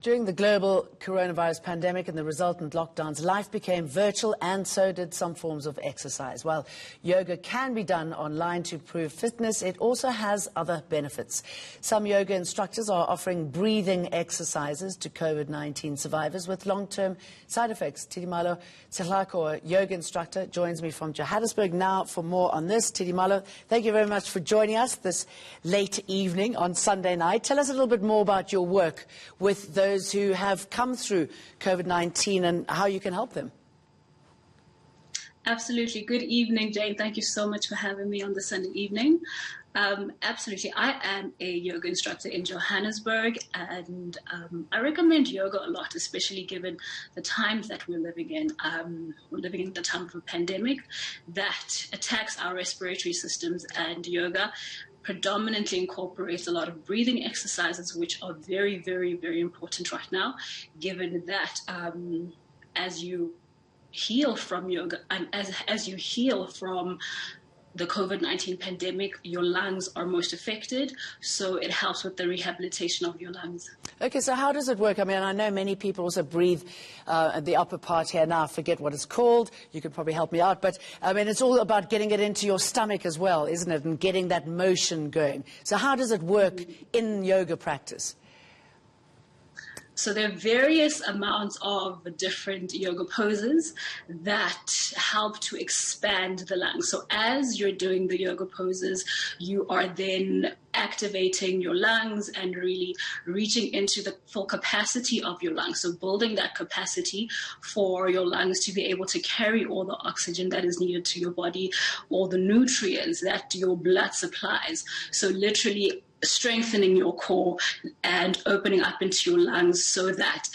During the global coronavirus pandemic and the resultant lockdowns, life became virtual and so did some forms of exercise. While yoga can be done online to improve fitness, it also has other benefits. Some yoga instructors are offering breathing exercises to COVID-19 survivors with long-term side effects. Tidimalo Sehlako, a yoga instructor, joins me from Johannesburg now for more on this. Tidimalo, thank you very much for joining us this late evening on Sunday night. Tell us a little bit more about your work with those who have come through COVID-19 and how you can help them. Absolutely. Good evening, Jane. Thank you so much for having me on the Sunday evening. Absolutely. I am a yoga instructor in Johannesburg, and I recommend yoga a lot, especially given the times that we're living in. We're living in the time of a pandemic that attacks our respiratory systems, and yoga predominantly incorporates a lot of breathing exercises, which are very, very, very important right now, given that as you heal from yoga and as you heal from the COVID-19 pandemic, your lungs are most affected, so it helps with the rehabilitation of your lungs. Okay, so how does it work? I mean, I know many people also breathe at the upper part here now. I forget what it's called. You could probably help me out. But, I mean, it's all about getting it into your stomach as well, isn't it, and getting that motion going. So how does it work in yoga practice? So there are various amounts of different yoga poses that help to expand the lungs. So as you're doing the yoga poses, you are then activating your lungs and really reaching into the full capacity of your lungs. So building that capacity for your lungs to be able to carry all the oxygen that is needed to your body, all the nutrients that your blood supplies. So literally strengthening your core and opening up into your lungs so that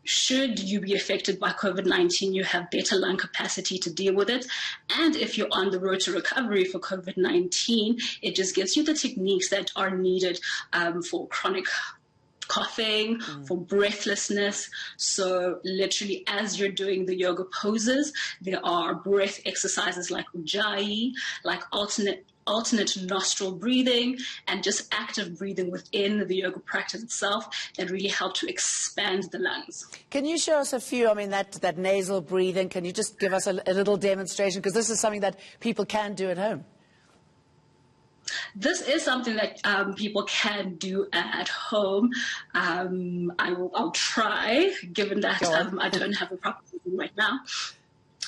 should you be affected by COVID-19, you have better lung capacity to deal with it. And if you're on the road to recovery for COVID-19, it just gives you the techniques that are needed for chronic coughing, for breathlessness. So literally as you're doing the yoga poses, there are breath exercises like Ujjayi, like alternate nostril breathing, and just active breathing within the yoga practice itself that really help to expand the lungs. Can you show us a few, I mean, that nasal breathing, can you just give us a little demonstration? Because this is something that people can do at home. This is something that people can do at home. I'll try, given that I don't have a proper breathing right now.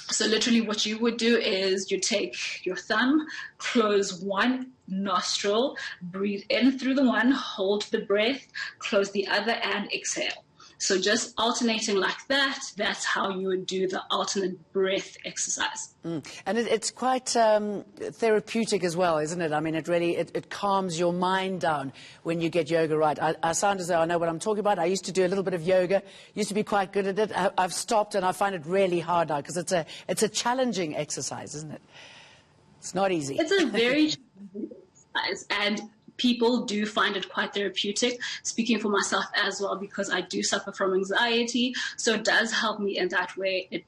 So literally what you would do is you take your thumb, close one nostril, breathe in through the one, hold the breath, close the other, and exhale. So just alternating like that, that's how you would do the alternate breath exercise. And it's quite therapeutic as well, isn't it? I mean, it really, it calms your mind down when you get yoga right. I sound as though I know what I'm talking about. I used to do a little bit of yoga, used to be quite good at it. I've stopped and I find it really hard now because it's a challenging exercise, isn't it? It's not easy. It's a very challenging exercise, and people do find it quite therapeutic, speaking for myself as well, because I do suffer from anxiety. So it does help me in that way. It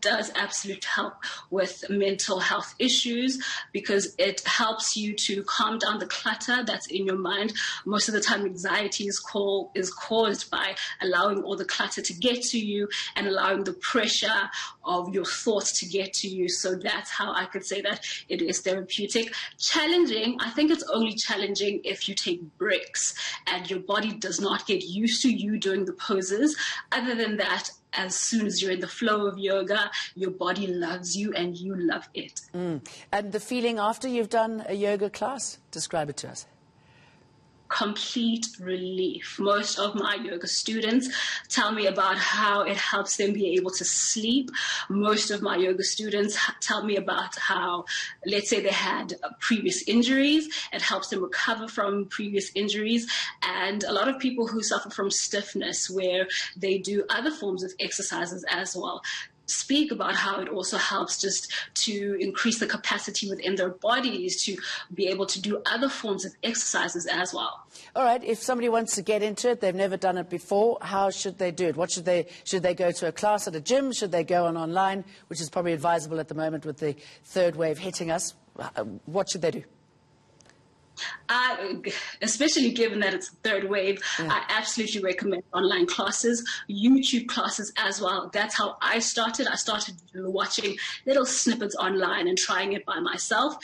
does absolutely help with mental health issues because it helps you to calm down the clutter that's in your mind. Most of the time, anxiety is caused by allowing all the clutter to get to you and allowing the pressure of your thoughts to get to you. So that's how I could say that it is therapeutic. Challenging, I think it's only challenging if you take breaks and your body does not get used to you doing the poses. Other than that, as soon as you're in the flow of yoga, your body loves you and you love it. And the feeling after you've done a yoga class, describe it to us. Complete relief. Most of my yoga students tell me about how it helps them be able to sleep. Most of my yoga students tell me about how, let's say they had previous injuries, it helps them recover from previous injuries. And a lot of people who suffer from stiffness, where they do other forms of exercises as well, speak about how it also helps just to increase the capacity within their bodies to be able to do other forms of exercises as well. All right, if somebody wants to get into it, they've never done it before, how should they do it? What should they go to a class at a gym? Should they go on online, which is probably advisable at the moment with the third wave hitting us? What should they do? Especially given that it's the third wave, I absolutely recommend online classes, YouTube classes as well. That's how I started. I started watching little snippets online and trying it by myself,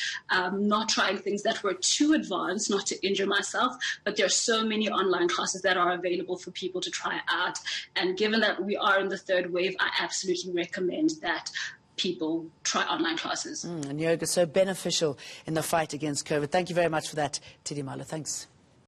not trying things that were too advanced, not to injure myself. But there are so many online classes that are available for people to try out. And given that we are in the third wave, I absolutely recommend that people try online classes. And yoga is so beneficial in the fight against COVID. Thank you very much for that, Tidimalo. Thanks.